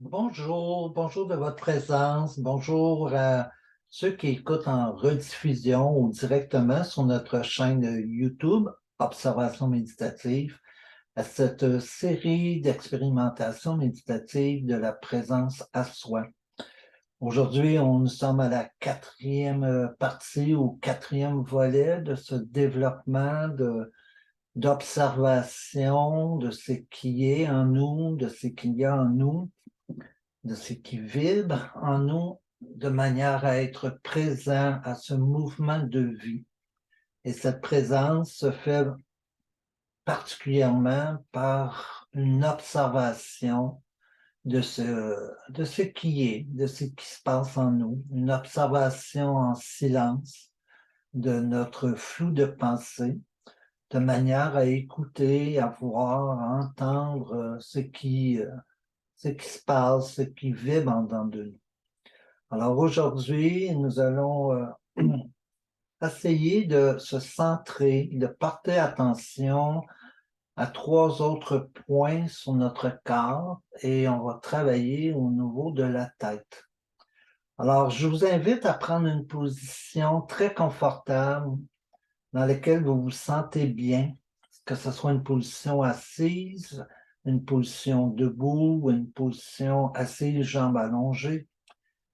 Bonjour, bonjour de votre présence, bonjour à ceux qui écoutent en rediffusion ou directement sur notre chaîne YouTube Observation méditative, à cette série d'expérimentations méditatives de la présence à soi. Aujourd'hui, nous sommes à la quatrième partie ou quatrième volet de ce développement d'observation de ce qui est en nous, de ce qu'il y a en nous, de ce qui vibre en nous de manière à être présent à ce mouvement de vie. Et cette présence se fait particulièrement par une observation de ce qui est, de ce qui se passe en nous, une observation en silence de notre flou de pensée, de manière à écouter, à voir, à entendre ce qui se passe, ce qui vibre en dedans de nous. Alors aujourd'hui, nous allons essayer de se centrer, de porter attention à trois autres points sur notre corps et on va travailler au niveau de la tête. Alors, je vous invite à prendre une position très confortable dans laquelle vous vous sentez bien, que ce soit une position assise, une position debout ou une position assise, jambes allongées.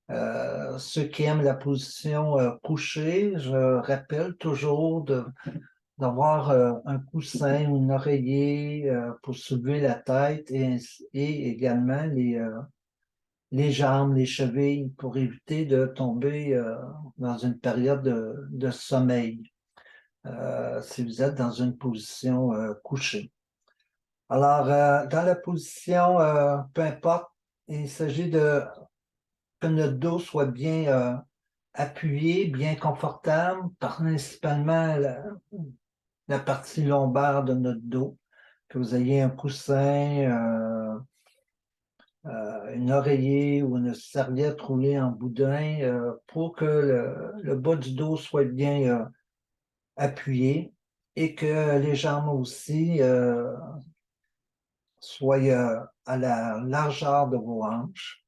Ceux qui aiment la position couchée, je rappelle toujours d'avoir un coussin ou un oreiller pour soulever la tête et également les jambes, les chevilles pour éviter de tomber dans une période de sommeil si vous êtes dans une position couchée. Alors, dans la position, peu importe, il s'agit de que notre dos soit bien appuyé, bien confortable, principalement la partie lombaire de notre dos, que vous ayez un coussin, une oreiller ou une serviette roulée en boudin pour que le bas du dos soit bien appuyé et que les jambes aussi soient à la largeur de vos hanches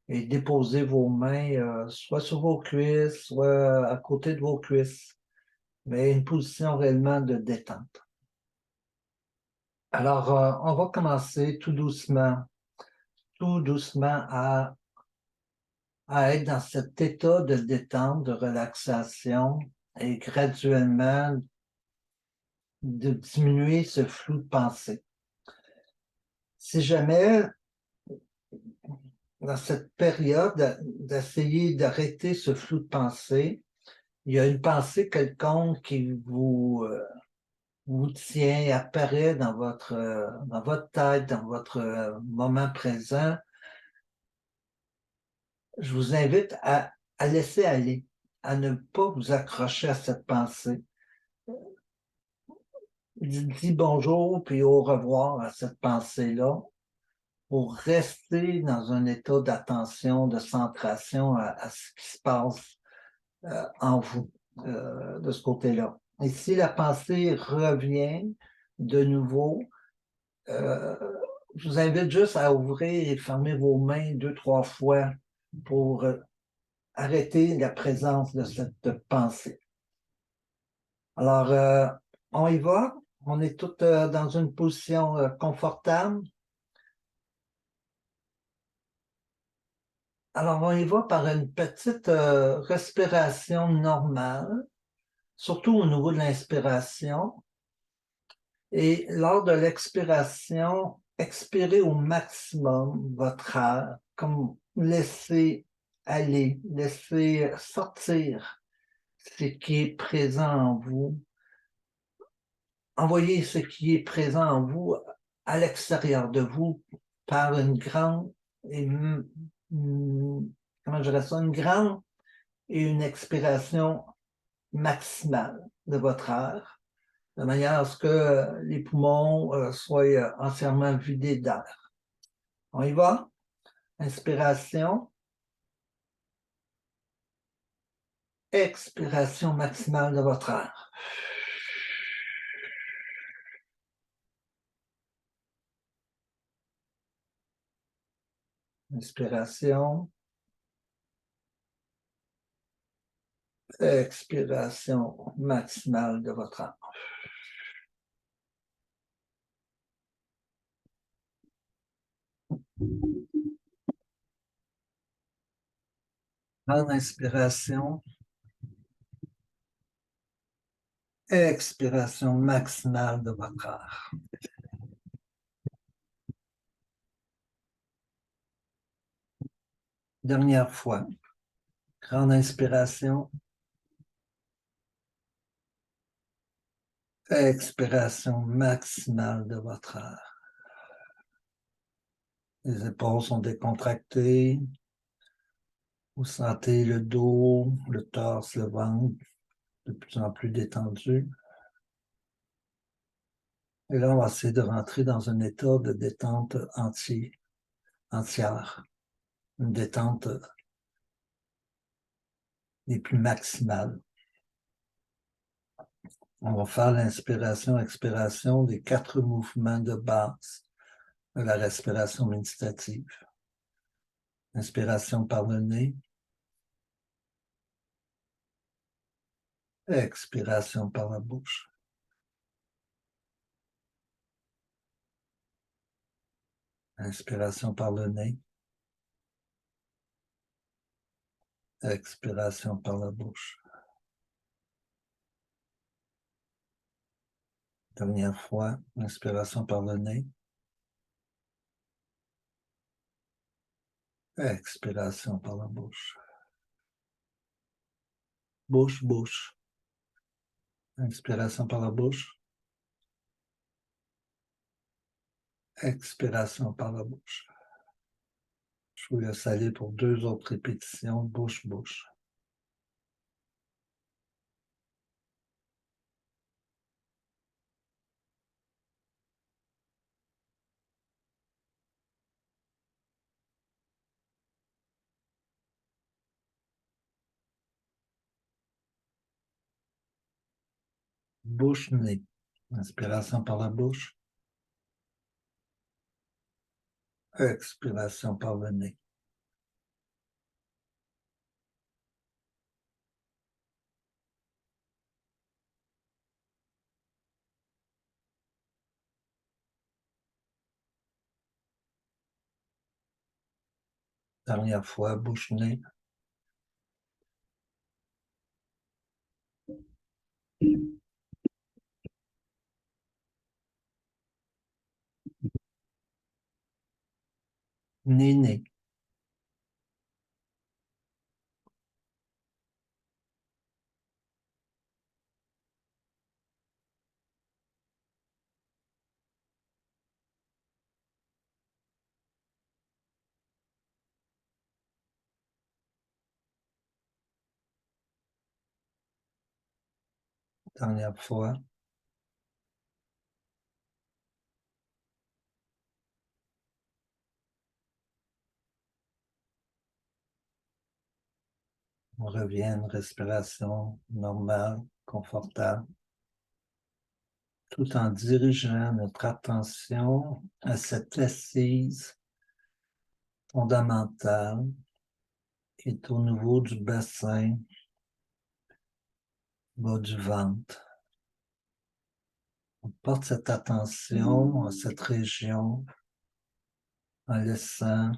et déposez vos mains soit sur vos cuisses, soit à côté de vos cuisses, mais une position réellement de détente. Alors, on va commencer tout doucement à être dans cet état de détente, de relaxation et graduellement de diminuer ce flou de pensée. Si jamais, dans cette période, d'essayer d'arrêter ce flou de pensée, il y a une pensée quelconque qui vous tient, apparaît dans votre tête, dans votre moment présent, je vous invite à laisser aller, à ne pas vous accrocher à cette pensée. Dis bonjour puis au revoir à cette pensée-là pour rester dans un état d'attention, de centration à ce qui se passe en vous de ce côté-là. Et si la pensée revient de nouveau, euh, je vous invite juste à ouvrir et fermer vos mains deux, trois fois pour arrêter la présence de cette pensée. Alors, on y va. On est tous dans une position confortable. Alors, on y va par une petite respiration normale, surtout au niveau de l'inspiration. Et lors de l'expiration, expirez au maximum votre air, comme laissez aller, laissez sortir ce qui est présent en vous. Envoyez ce qui est présent en vous à l'extérieur de vous par une grande et comment je dirais ça, une grande et une expiration maximale de votre air, de manière à ce que les poumons soient entièrement vidés d'air. On y va? Inspiration, expiration maximale de votre air. Inspiration. Expiration maximale de votre âme. Grande inspiration. Expiration maximale de votre âme. Dernière fois. Grande inspiration. Expiration maximale de votre âme. Les épaules sont décontractées. Vous sentez le dos, le torse, le ventre de plus en plus détendu. Et là, on va essayer de rentrer dans un état de détente entière. Une détente les plus maximales. On va faire l'inspiration-expiration des 4 mouvements de base de la respiration méditative. Inspiration par le nez. Expiration par la bouche. Inspiration par le nez. Expiration par la bouche. Dernière fois, inspiration par le nez. Expiration par la bouche. Bouche, bouche. Inspiration par la bouche. Expiration par la bouche. Je vous laisse aller pour 2 autres répétitions, bouche, bouche. Bouche, nez. Inspiration par la bouche. Expiration par le nez. Dernière fois, bouche, nez. Nez, nez. Dernière fois. On revient à une respiration normale, confortable, tout en dirigeant notre attention à cette assise fondamentale qui est au niveau du bassin, bas du ventre. On porte cette attention à cette région en laissant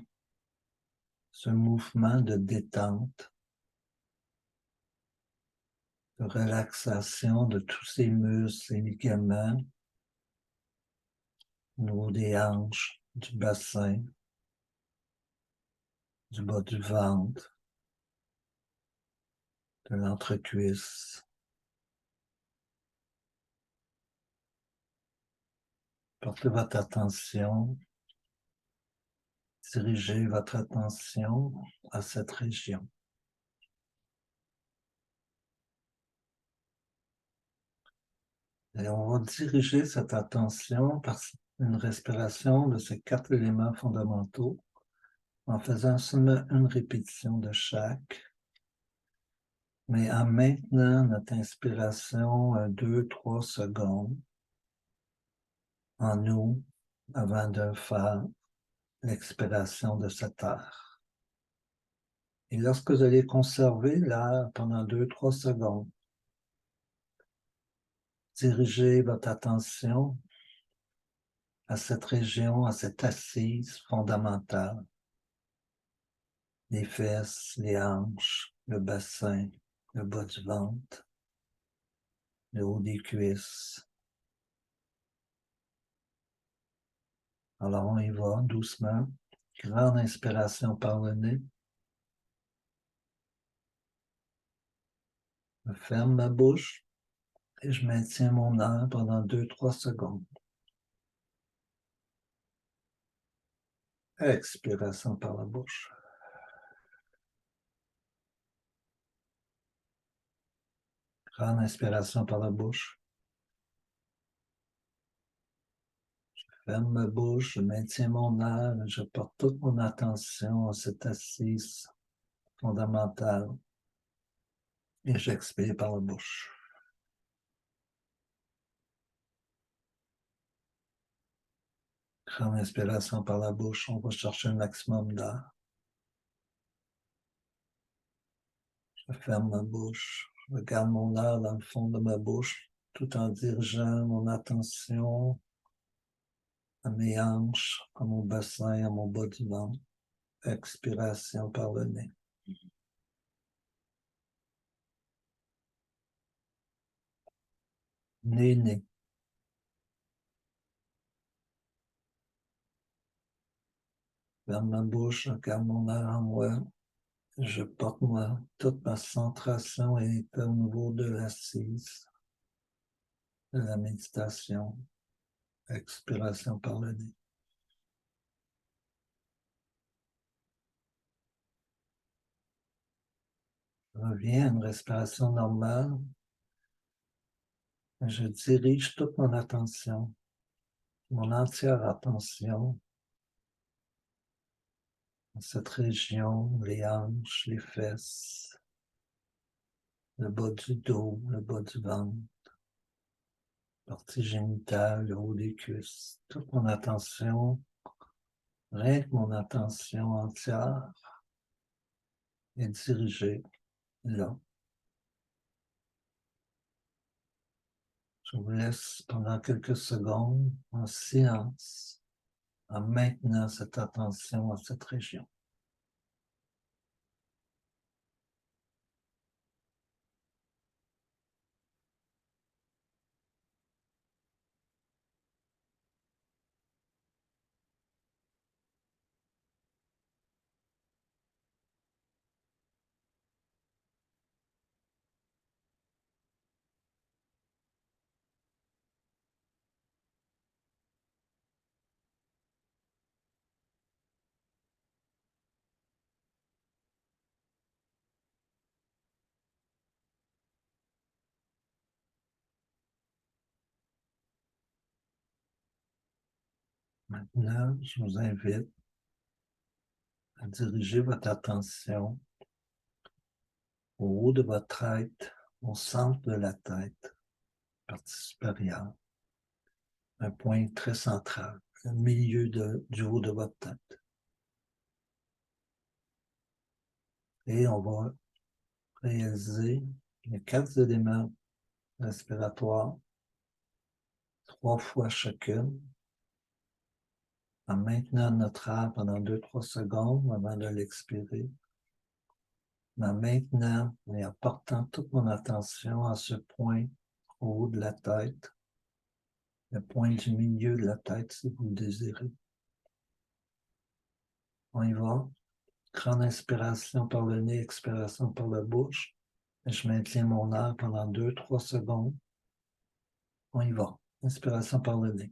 ce mouvement de détente, de relaxation de tous ces muscles et ligaments au niveau des hanches, du bassin, du bas du ventre, de l'entrecuisse. Portez votre attention, dirigez votre attention à cette région. Et on va diriger cette attention par une respiration de ces 4 éléments fondamentaux en faisant seulement une répétition de chaque, mais en maintenant notre inspiration 2-3 secondes en nous avant de faire l'expiration de cet air. Et lorsque vous allez conserver l'air pendant 2-3 secondes, dirigez votre attention à cette région, à cette assise fondamentale. Les fesses, les hanches, le bassin, le bas du ventre, le haut des cuisses. Alors on y va doucement. Grande inspiration par le nez. Je ferme ma bouche et je maintiens mon air pendant 2-3 secondes. Expiration par la bouche. Grande inspiration par la bouche. Ferme ma bouche, je maintiens mon air, je porte toute mon attention à cette assise fondamentale et j'expire par la bouche. Grande inspiration par la bouche, on va chercher un maximum d'air. Je ferme ma bouche, je garde mon air dans le fond de ma bouche tout en dirigeant mon attention à mes hanches, à mon bassin, à mon bas du ventre. Expiration par le nez. Nez. Ferme ma bouche, je garde mon air en moi. Je porte toute ma centration est au niveau de l'assise, de la méditation. Expiration par le nez. Je reviens à une respiration normale. Je dirige toute mon attention, mon entière attention à cette région, les hanches, les fesses, le bas du dos, le bas du ventre, partie génitale, le haut des cuisses. Toute mon attention, rien que mon attention entière est dirigée là. Je vous laisse pendant quelques secondes en silence, en maintenant cette attention à cette région. Maintenant, je vous invite à diriger votre attention au haut de votre tête, au centre de la tête, partie supérieure, un point très central, au milieu du haut de votre tête. Et on va réaliser les 4 éléments respiratoires, 3 fois chacune, en maintenant notre air pendant 2-3 secondes avant de l'expirer, en maintenant et en portant toute mon attention à ce point au haut de la tête, le point du milieu de la tête si vous le désirez. On y va. Grande inspiration par le nez, expiration par la bouche. Et je maintiens mon air pendant 2-3 secondes. On y va. Inspiration par le nez.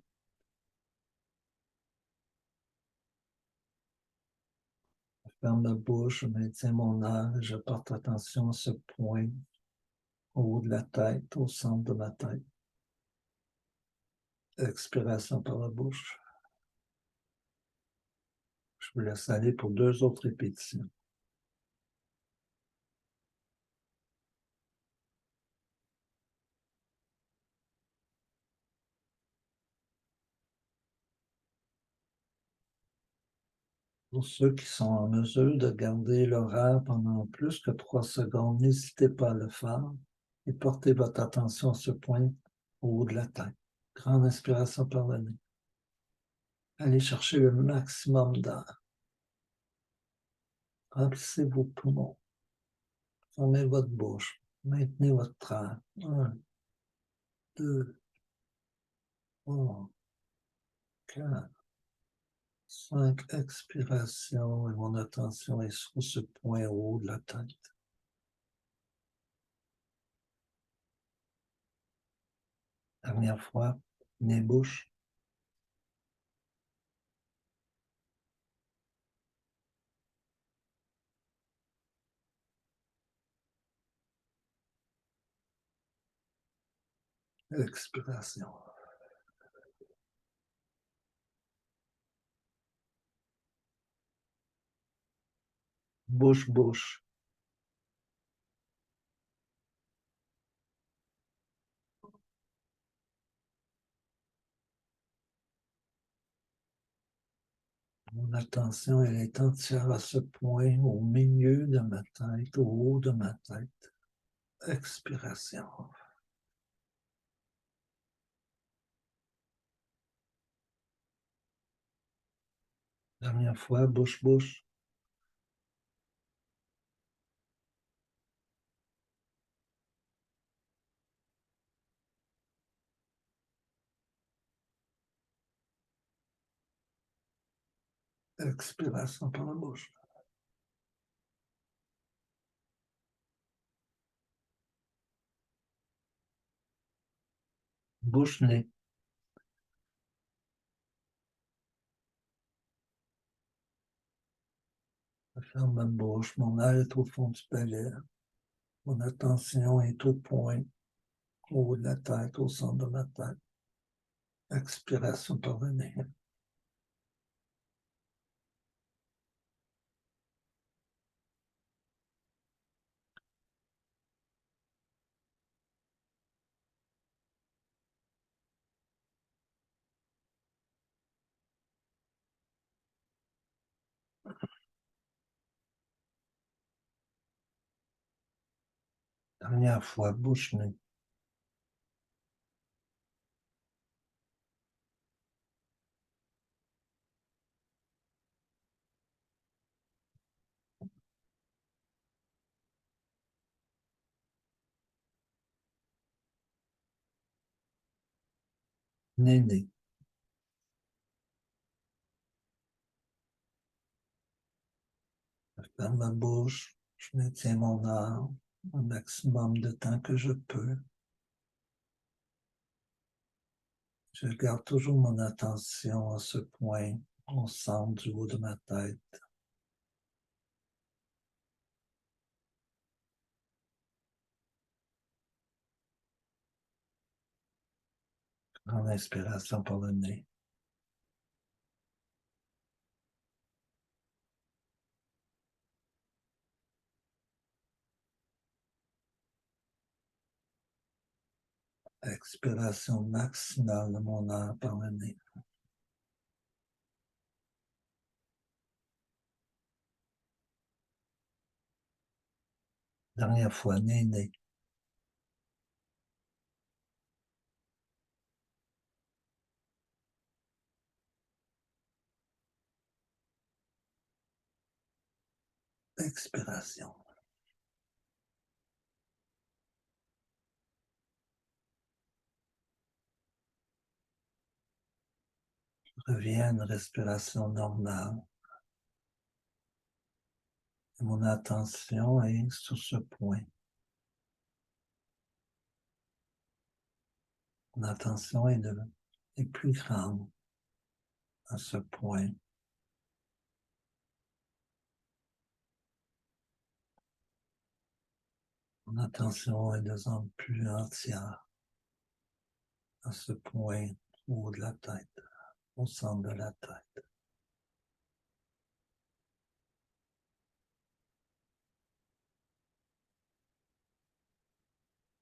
Je ferme la bouche, je maintiens mon air et je porte attention à ce point au haut de la tête, au centre de ma tête. Expiration par la bouche. Je vous laisse aller pour 2 autres répétitions. Pour ceux qui sont en mesure de garder l'horaire pendant plus que 3 secondes, n'hésitez pas à le faire et portez votre attention à ce point au haut de la tête. Grande inspiration par le nez. Allez chercher le maximum d'air. Remplissez vos poumons. Fermez votre bouche. Maintenez votre air. 1, 2, 3, 4, 5 expirations et mon attention est sur ce point au haut de la tête. Dernière fois, nez, bouche. Expiration. Bouche, bouche. Mon attention, elle est entière à ce point, au milieu de ma tête, au haut de ma tête. Expiration. Dernière fois, bouche, bouche. Expiration par la bouche. Bouche, nez. Je ferme ma bouche. Mon air est au fond du palais. Mon attention est au point, au haut de la tête, au centre de ma tête. Expiration par le nez. Dernière fois, bouche, nez. Nez, nez. Je ferme ma bouche. Je maintiens mon âme au maximum de temps que je peux. Je garde toujours mon attention à ce point, au centre du haut de ma tête. Grande inspiration par le nez. Expiration maximale de mon air par le nez. Dernière fois, nez, nez. Expiration. Je reviens à une respiration normale. Et mon attention est sur ce point. Mon attention est plus grande à ce point. Mon attention est de plus en plus entière à ce point au haut de la tête, au centre de la tête.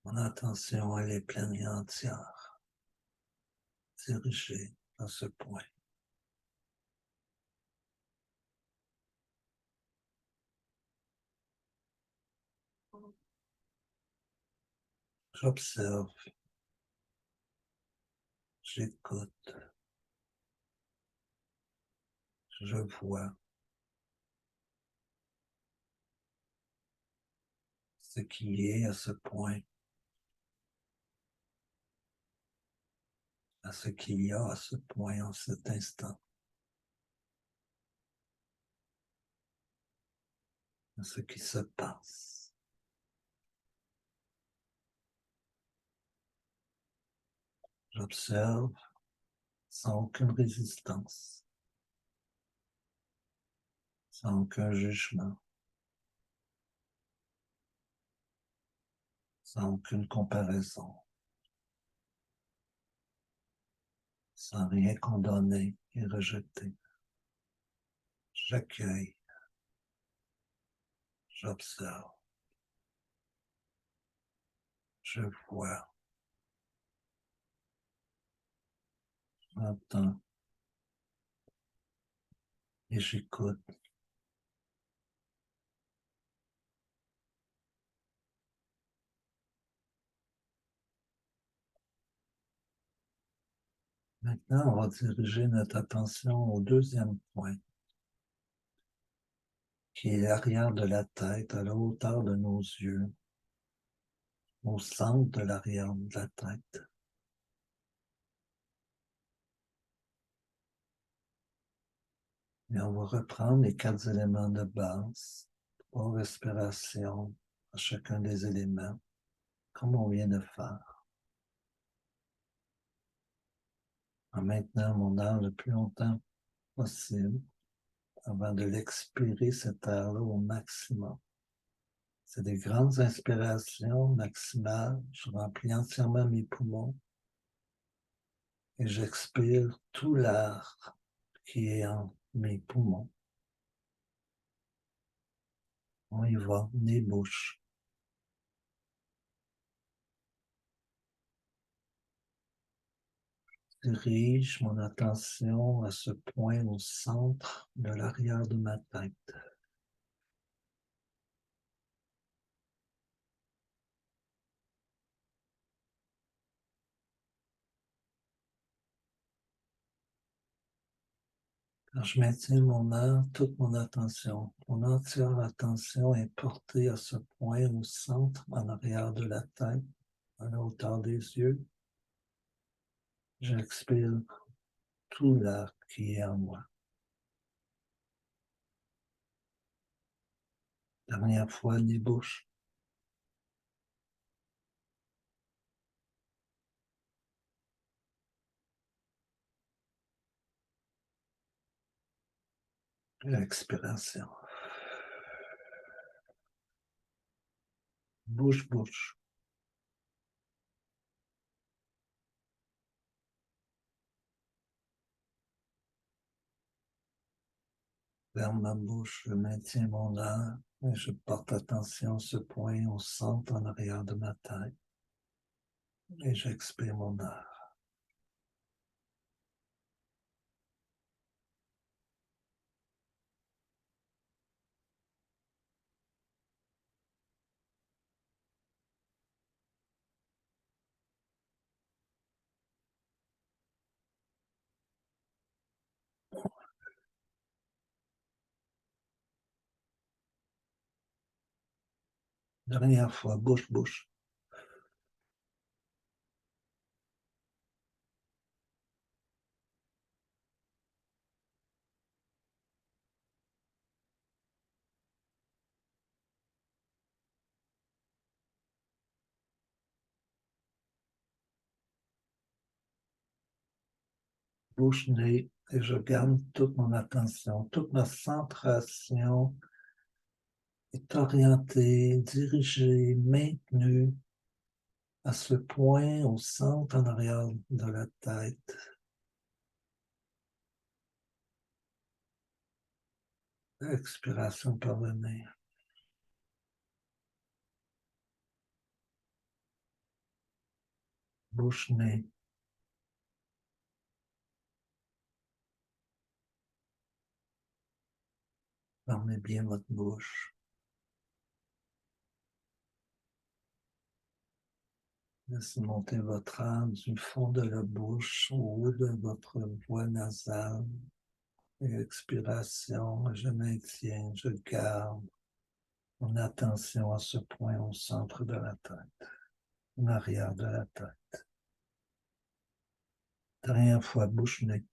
Mon attention, elle est pleine et entière, dirigée à ce point. J'observe, j'écoute, je vois ce qui est à ce point, à ce qu'il y a à ce point en cet instant, à ce qui se passe. J'observe sans aucune résistance, sans aucun jugement, sans aucune comparaison, sans rien condamner et rejeter. J'accueille, j'observe, je vois, j'entends et j'écoute. Maintenant, on va diriger notre attention au deuxième point, qui est l'arrière de la tête, à la hauteur de nos yeux, au centre de l'arrière de la tête. Et on va reprendre les 4 éléments de base, 3 respirations à chacun des éléments, comme on vient de faire. En maintenant mon air le plus longtemps possible, avant de l'expirer, cet air-là au maximum. C'est des grandes inspirations maximales. Je remplis entièrement mes poumons et j'expire tout l'air qui est en mes poumons. On y va, nez, bouche. Je dirige mon attention à ce point au centre de l'arrière de ma tête. Quand je maintiens mon air, toute mon attention, mon entière attention est portée à ce point au centre, en arrière de la tête, à la hauteur des yeux. J'expire tout l'air qui est en moi. Dernière fois, les bouches. Expiration. Bouche, bouche. Ferme ma bouche, je maintiens mon air et je porte attention à ce point au centre en arrière de ma tête. Et j'expire mon air. Dernière fois, bouche, bouche. Bouche, nez, et je garde toute mon attention, toute ma centration est orientée, dirigée, maintenue à ce point au centre en arrière de la tête. Expiration par le nez. Bouche, nez. Fermez bien votre bouche. Laissez monter votre âme du fond de la bouche au haut de votre voie nasale. Et expiration, je maintiens, je garde mon attention à ce point au centre de la tête, en arrière de la tête. Dernière fois, bouche-nez.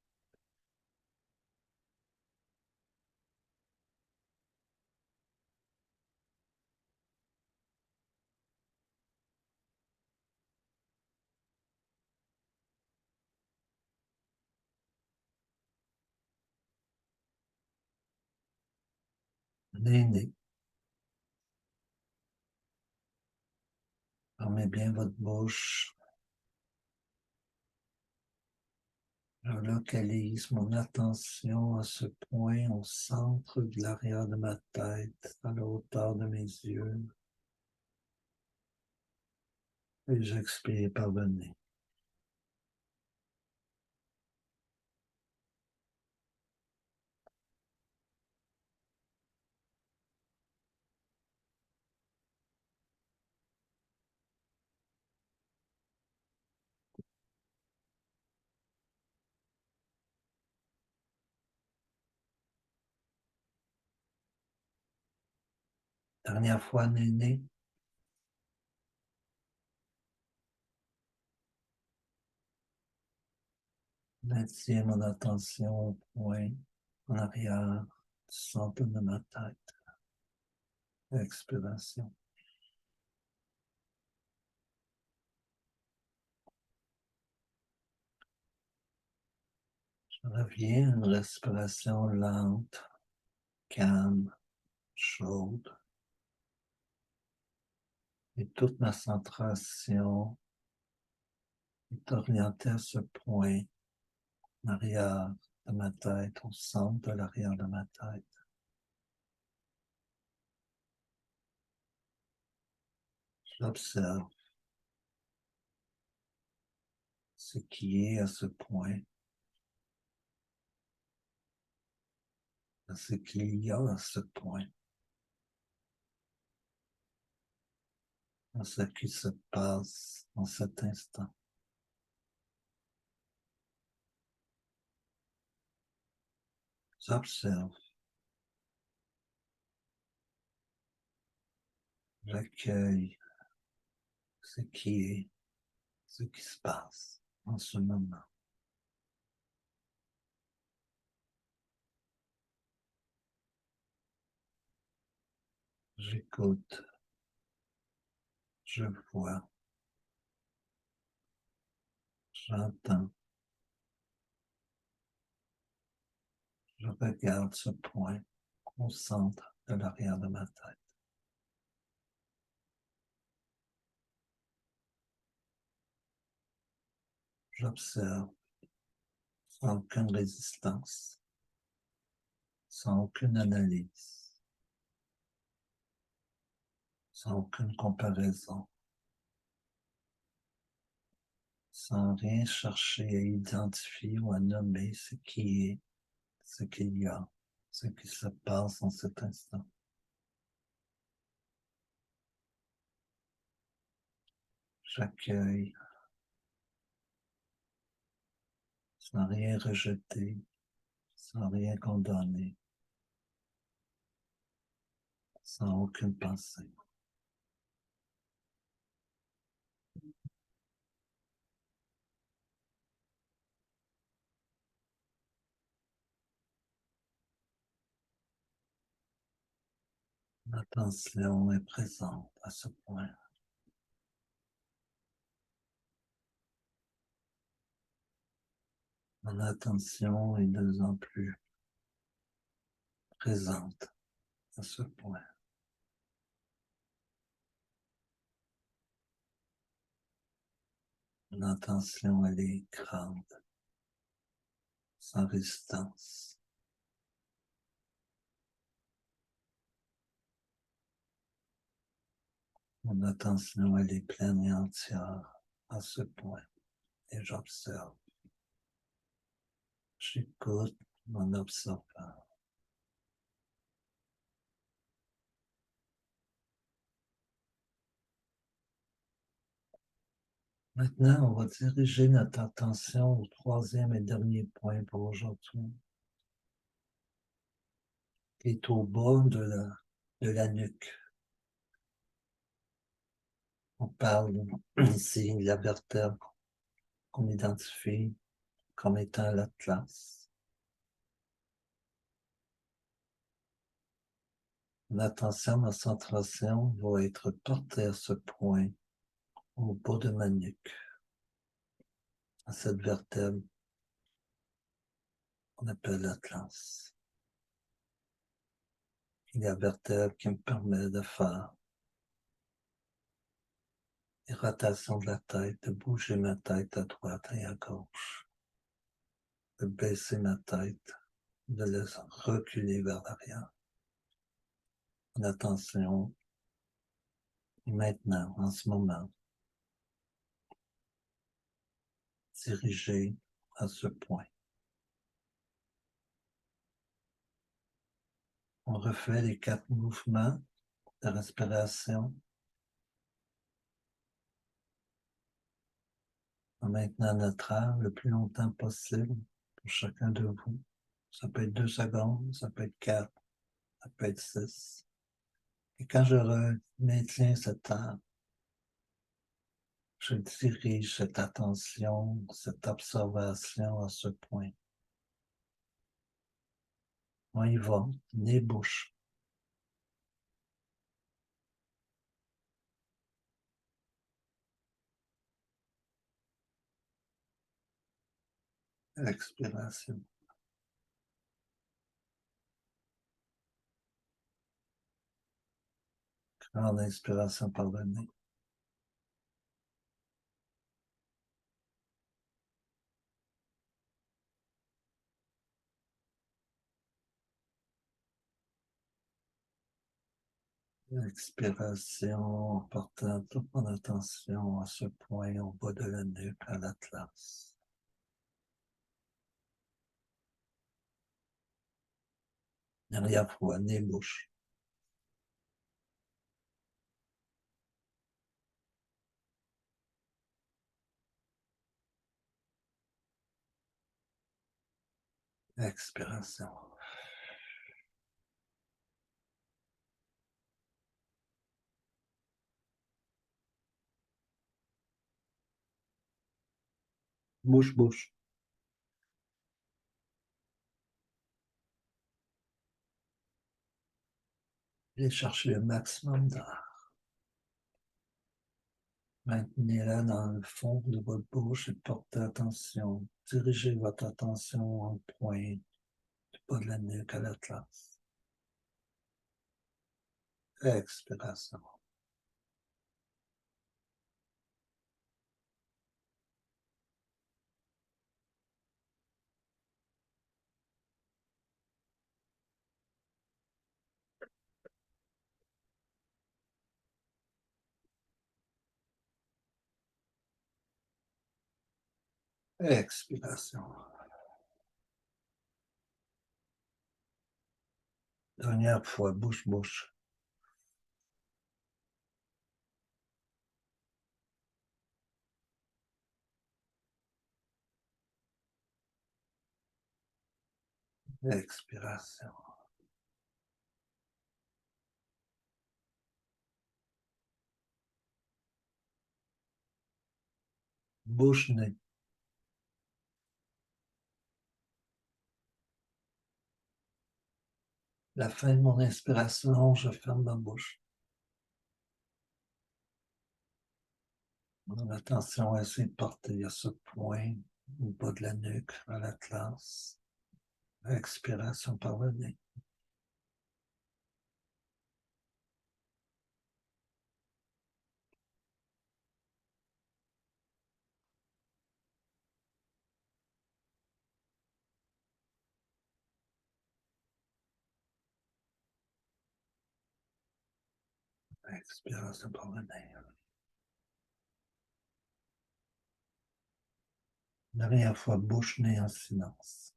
Nez. Fermez bien votre bouche. Je localise mon attention à ce point au centre de l'arrière de ma tête, à la hauteur de mes yeux. Et j'expire par le nez. Dernière fois, nez. Maintiens mon attention au point en arrière du centre de ma tête. Expiration. Je reviens à une respiration lente, calme, chaude. Et toute ma centration est orientée à ce point en arrière de ma tête, au centre de l'arrière de ma tête. J'observe ce qui est à ce point, ce qu'il y a à ce point, à ce qui se passe en cet instant. J'observe, j'accueille ce qui est, ce qui se passe en ce moment. J'écoute, je vois, j'entends, je regarde ce point au centre de l'arrière de ma tête. J'observe sans aucune résistance, sans aucune analyse, sans aucune comparaison, sans rien chercher à identifier ou à nommer ce qui est, ce qu'il y a, ce qui se passe en cet instant. J'accueille sans rien rejeter, sans rien condamner, sans aucune pensée. L'attention est présente à ce point. Mon attention est de plus en plus présente à ce point. Mon attention, elle est grande, sans résistance. Mon attention, elle est pleine et entière à ce point. Et j'observe. J'écoute mon observant. Maintenant, on va diriger notre attention au troisième et dernier point pour aujourd'hui, qui est au bas de la nuque. On parle ici de la vertèbre qu'on identifie comme étant l'atlas. L'attention, ma centration va être portée à ce point au bas de ma nuque, à cette vertèbre qu'on appelle l'atlas. Et la vertèbre qui me permet de faire des rotations de la tête, de bouger ma tête à droite et à gauche, de baisser ma tête, de la reculer vers l'arrière. Mon attention est maintenant, en ce moment, dirigée à ce point. On refait les 4 mouvements de respiration en maintenant notre âme le plus longtemps possible pour chacun de vous. Ça peut être 2 secondes, ça peut être 4, ça peut être 6. Et quand je maintiens cette âme, je dirige cette attention, cette observation à ce point. On y va, nez bouche. Expiration. Grande inspiration par le nez. Expiration, en portant toute mon attention à ce point au bas de la nuque, à l'atlas. Dernière fois, nez bouche. Expiration. Bouche, bouche. Allez chercher le maximum d'air. Maintenez-la dans le fond de votre bouche et portez attention. Dirigez votre attention en point du bas de la nuque à l'atlas. Expiration. Expiration. Dernière fois, bouche, bouche. Expiration. Bouche, nez. La fin de mon inspiration, je ferme ma bouche. Mon attention est portée à ce point, au bas de la nuque, à l'atlas. Expiration par le nez. Expiration par le nez. Dernière fois, bouche, nez en silence.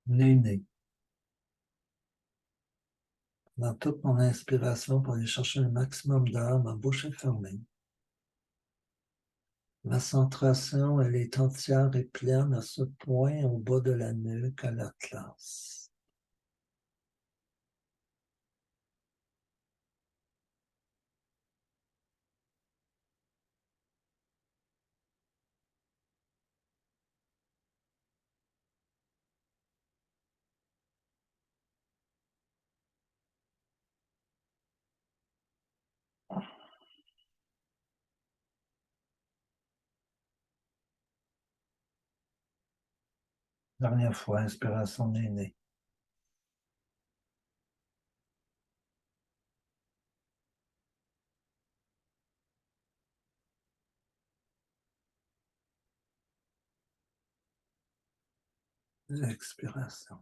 Nez. Dans toute mon inspiration pour aller chercher le maximum d'air, ma bouche est fermée. Ma centration, elle est entière et pleine à ce point au bas de la nuque, à l'atlas. Dernière fois, inspiration nez. Expiration.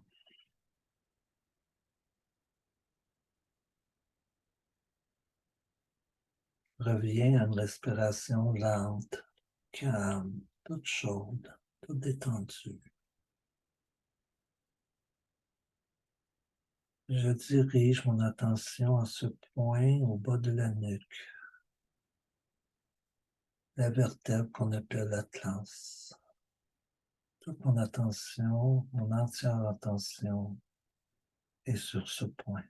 Reviens à une respiration lente, calme, toute chaude, toute détendue. Je dirige mon attention à ce point au bas de la nuque, la vertèbre qu'on appelle l'atlas. Toute mon attention, mon entière attention est sur ce point.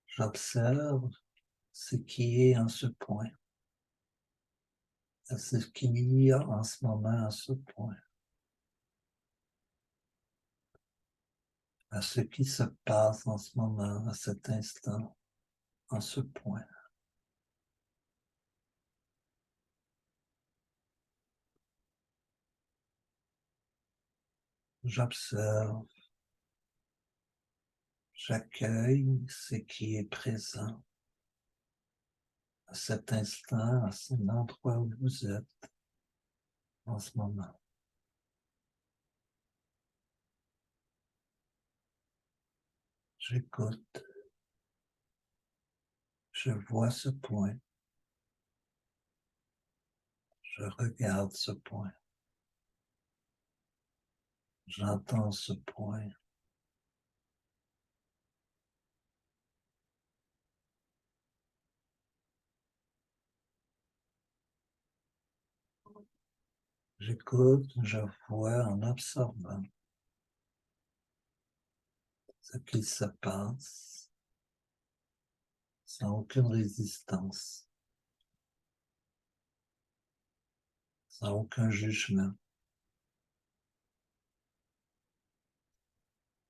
J'observe ce qui est en ce point, à ce qu'il y a en ce moment à ce point, à ce qui se passe en ce moment, à cet instant, en ce point. J'observe, j'accueille ce qui est présent à cet instant, à cet endroit où vous êtes en ce moment. J'écoute, je vois ce point, je regarde ce point, j'entends ce point. J'écoute, je vois en observant ce qui se passe sans aucune résistance, sans aucun jugement,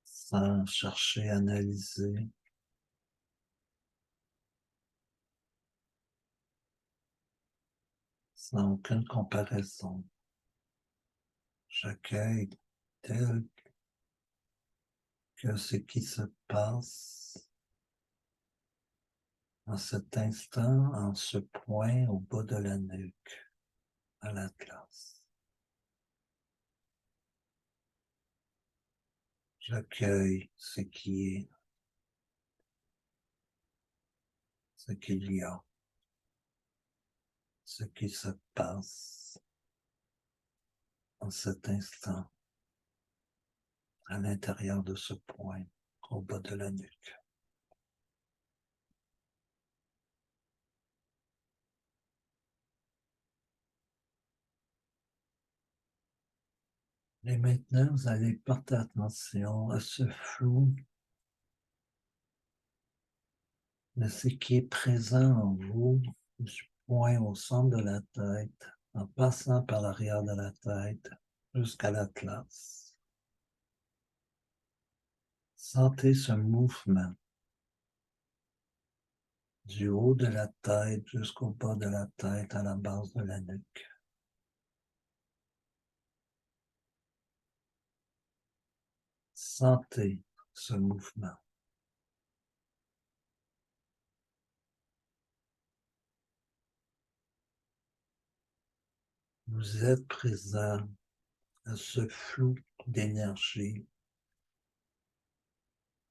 sans chercher à analyser, sans aucune comparaison. J'accueille tel que ce qui se passe en cet instant, en ce point au bas de la nuque, à l'atlas. J'accueille ce qui est, ce qu'il y a, ce qui se passe en cet instant, à l'intérieur de ce point, au bas de la nuque. Et maintenant, vous allez porter attention à ce flou de ce qui est présent en vous, du point au centre de la tête, en passant par l'arrière de la tête jusqu'à l'atlas. Sentez ce mouvement du haut de la tête jusqu'au bas de la tête, à la base de la nuque. Sentez ce mouvement. Vous êtes présent à ce flou d'énergie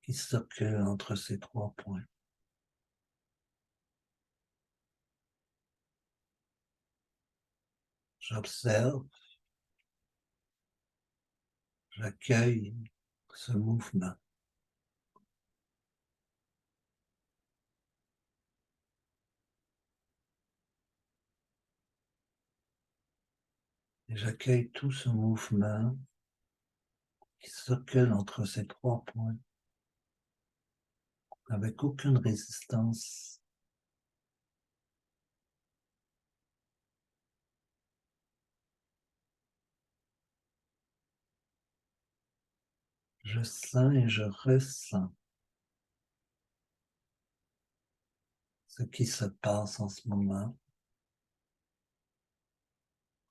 qui circule entre ces trois points. J'observe J'accueille ce mouvement. Et j'accueille tout ce mouvement qui circule entre ces 3 points avec aucune résistance. Je sens et je ressens ce qui se passe en ce moment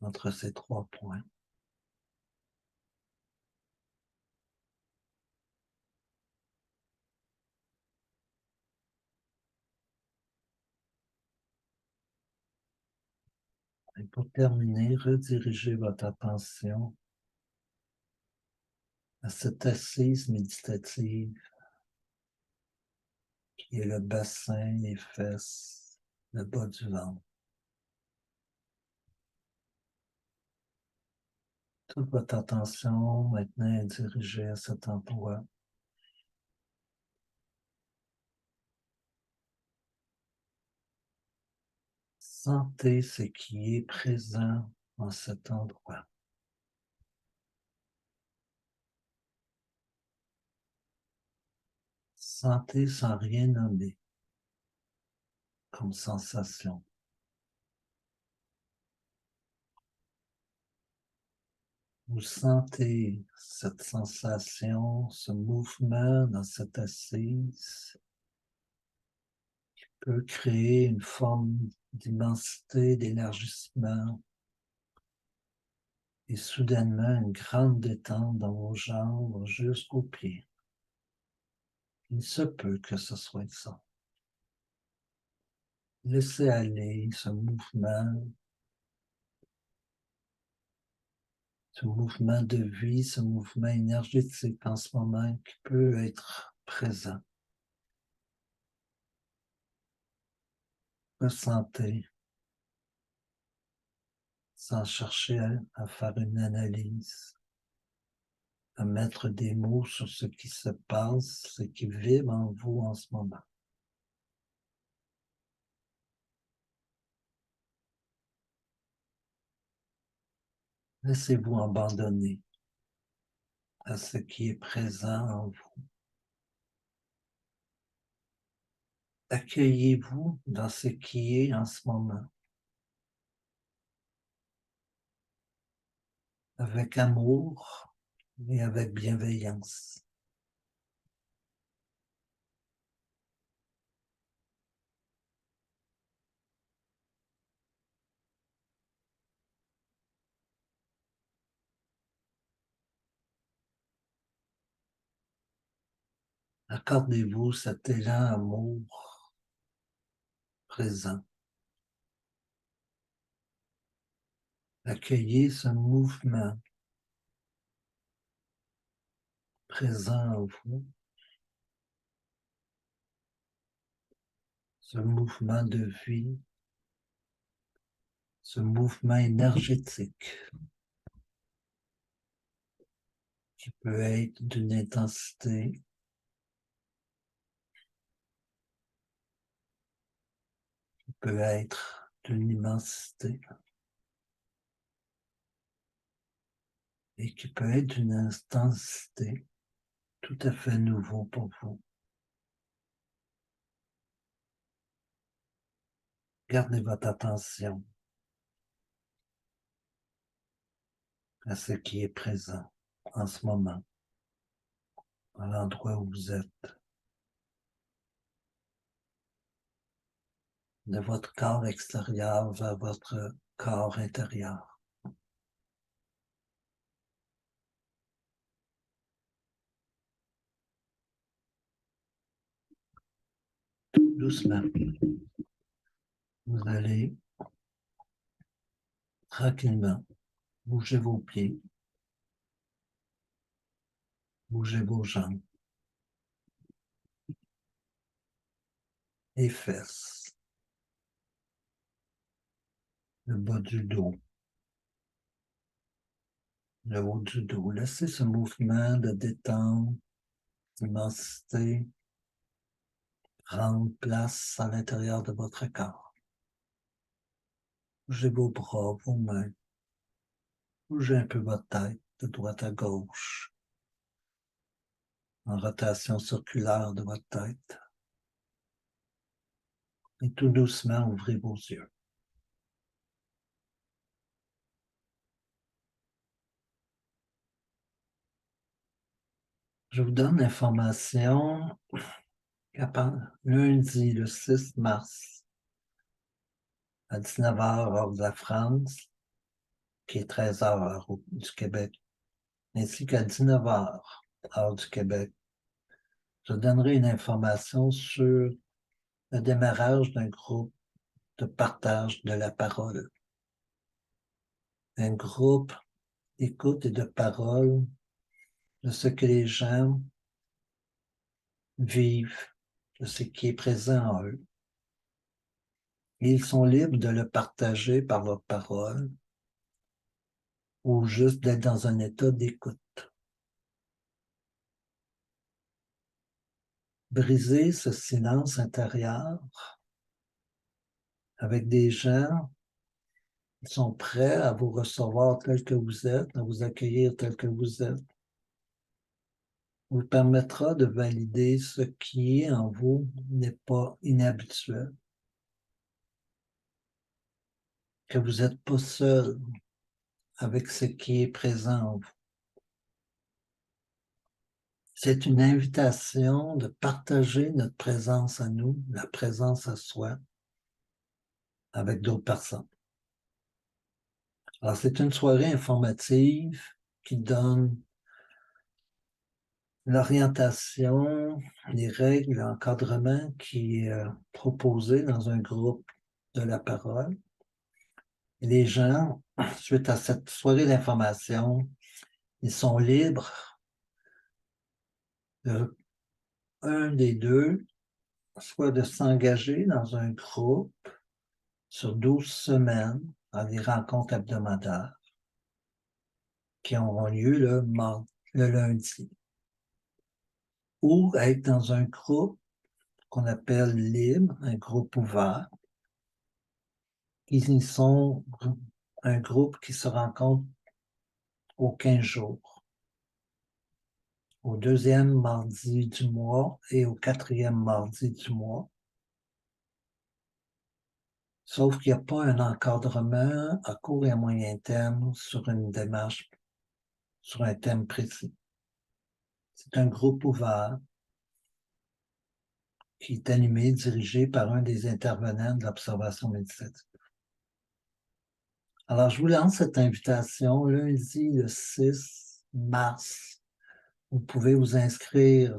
entre ces 3 points. Et pour terminer, redirigez votre attention à cette assise méditative qui est le bassin, les fesses, le bas du ventre. Toute votre attention maintenant est dirigée à cet endroit. Sentez ce qui est présent en cet endroit. Sentez sans rien nommer comme sensation. Vous sentez cette sensation, ce mouvement dans cette assise qui peut créer une forme d'immensité, d'élargissement et soudainement une grande détente dans vos jambes jusqu'aux pieds. Il se peut que ce soit ça. Laissez aller ce mouvement de vie, ce mouvement énergétique en ce moment qui peut être présent. Ressentez sans chercher à faire une analyse, à mettre des mots sur ce qui se passe, ce qui vibre en vous en ce moment. Laissez-vous abandonner à ce qui est présent en vous. Accueillez-vous dans ce qui est en ce moment, avec amour et avec bienveillance. Accordez-vous cet élan amour présent. Accueillez ce mouvement présent en vous, ce mouvement de vie, ce mouvement énergétique qui peut être d'une intensité, qui peut être d'une immensité et qui peut être d'une intensité tout à fait nouveau pour vous. Gardez votre attention à ce qui est présent en ce moment, à l'endroit où vous êtes, de votre corps extérieur vers votre corps intérieur. Tout doucement, vous allez tranquillement bouger vos pieds, bouger vos jambes et fesses, le bas du dos, le haut du dos. Laissez ce mouvement de détente, d'immensité prendre place à l'intérieur de votre corps. Bougez vos bras, vos mains. Bougez un peu votre tête de droite à gauche, en rotation circulaire de votre tête. Et tout doucement, ouvrez vos yeux. Je vous donne l'information lundi, le 6 mars, à 19h, heure de la France, qui est 13h, heure du Québec, ainsi qu'à 19h, heure du Québec. Je donnerai une information sur le démarrage d'un groupe de partage de la parole. Un groupe d'écoute et de parole de ce que les gens vivent, de ce qui est présent en eux. Et ils sont libres de le partager par leur parole ou juste d'être dans un état d'écoute. Briser ce silence intérieur avec des gens qui sont prêts à vous recevoir tel que vous êtes, à vous accueillir tel que vous êtes, vous permettra de valider ce qui est en vous n'est pas inhabituel, que vous n'êtes pas seul avec ce qui est présent en vous. C'est une invitation de partager notre présence à nous, la présence à soi, avec d'autres personnes. Alors, c'est une soirée informative qui donne l'orientation, les règles, l'encadrement qui est proposé dans un groupe de la parole. Et les gens, suite à cette soirée d'information, ils sont libres de un des deux, soit de s'engager dans un groupe sur 12 semaines dans des rencontres hebdomadaires qui auront lieu le lundi, ou être dans un groupe qu'on appelle libre, un groupe ouvert. Ils sont un groupe qui se rencontre aux 15 jours, au deuxième mardi du mois et au quatrième mardi du mois. Sauf qu'il n'y a pas un encadrement à court et à moyen terme sur une démarche, sur un thème précis. C'est un groupe ouvert qui est animé, dirigé par un des intervenants de l'observation méditative. Alors, je vous lance cette invitation lundi le 6 mars. Vous pouvez vous inscrire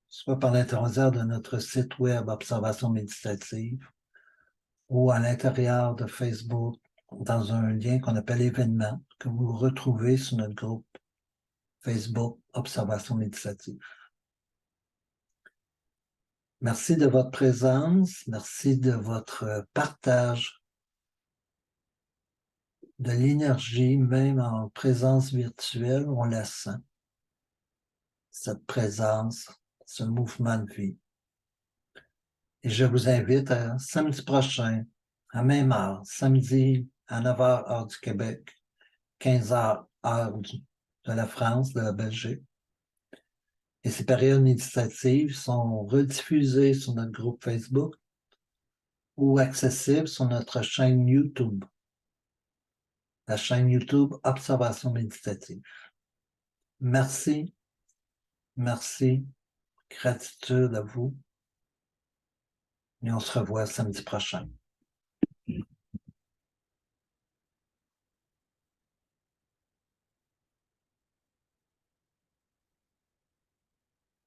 soit par l'intermédiaire de notre site web Observation méditative ou à l'intérieur de Facebook dans un lien qu'on appelle événements que vous retrouvez sur notre groupe Facebook Observation méditative. Merci de votre présence, merci de votre partage de l'énergie, même en présence virtuelle, on la sent, cette présence, ce mouvement de vie. Et je vous invite à samedi prochain, à même heure, samedi à 9h, heure du Québec, 15h, heure de la France, de la Belgique. Et ces périodes méditatives sont rediffusées sur notre groupe Facebook ou accessibles sur notre chaîne YouTube, la chaîne YouTube Observation méditative. Merci, merci, gratitude à vous. Et on se revoit samedi prochain.